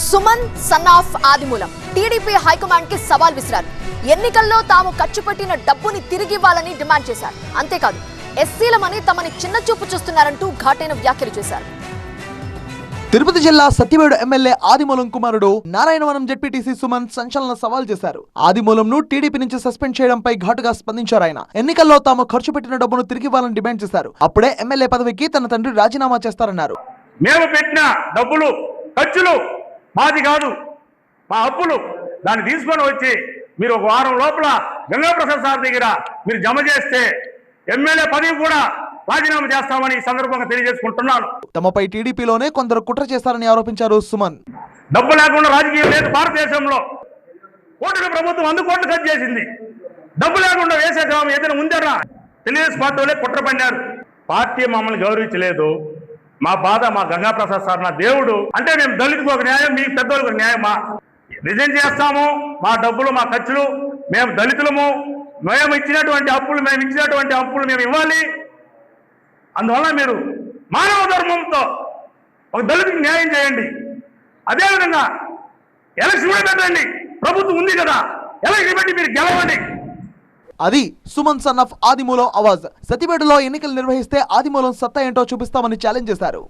Suman son of Adimulam TDP high command కి సవాల్ విసిరారు. ఎన్నికల్లో తాము ఖర్చు పెట్టిన డబ్బుని తిరిగివ్వాలని డిమాండ్ చేశారు. అంతేకాదు ఎస్సీలమని తమని చిన్నచూపు చూస్తున్నారంటూ ఘాటైన వ్యాఖ్యలు చేశారు. తిరుపతి జిల్లా సత్యవేడు ఎమ్మెల్యే ఆదిమూలం కుమారుడు నారాయణవనం జెడ్పీటీసీ సుమన్ సంచలన సవాల్ చేశారు. ఆదిమూలంను టీడీపీ నుంచి సస్పెండ్ చేయడంపై ఘాటుగా స్పందించారు. ఆయన ఎన్నికల్లో తాము ఖర్చు పెట్టిన డబ్బును తిరిగి ఇవ్వాలని డిమాండ్ చేశారు. అప్పుడే ఎమ్మెల్యే పదవికి తన తండ్రి రాజీనామా చేస్తారన్నారు. మేము పెట్టిన డబ్బులు ఖర్చులు మాది కాదు, మా అప్పులు, దాన్ని తీసుకొని వచ్చి మీరు ఒక వారం లోపల గంగాప్రసాద్ సార్ దగ్గర మీరు జమ చేస్తే ఎమ్మెల్యే పదవి కూడా రాజీనామా చేస్తామని ఈ సందర్భంగా తెలియజేసుకుంటున్నాను. తమపై టీడీపీలోనే కొందరు కుట్ర చేస్తారని ఆరోపించారు సుమన్. డబ్బు లేకుండా రాజకీయం లేదు భారతదేశంలో. కోట్ల ప్రభుత్వం 100 కోట్లు ఖర్చు చేసింది. డబ్బు లేకుండా వేసే గ్రామం ఏదైనా ఉందరా? తెలుగుదేశం పార్టీ వాళ్ళే కుట్ర పన్నారు. పార్టీ మమ్మల్ని గౌరవించలేదు. మా బాధ మా గంగాప్రసాద్ సార్ నా దేవుడు అంటే మేము దళితులకు ఒక న్యాయం, మీ పెద్దోళ్ళకి ఒక న్యాయమా? రిజైన్ చేస్తాము, మా డబ్బులు మా ఖర్చులు మేము దళితులము, మేము ఇచ్చినటువంటి అప్పులు మేము ఇవ్వాలి. అందువల్ల మీరు మానవ ధర్మంతో ఒక దళితుకి న్యాయం చేయండి. అదేవిధంగా ఎలక్షన్ కూడా పెట్టండి, ప్రభుత్వం ఉంది కదా, ఎలక్షన్ పెట్టి మీరు గెలవండి. అది సుమన్ సన్ ఆఫ్ ఆదిమూలం అవాజ్. సత్యవేడులో ఎన్నికలు నిర్వహిస్తే ఆదిమూలం సత్తా ఏంటో చూపిస్తామని ఛాలెంజ్ చేశారు.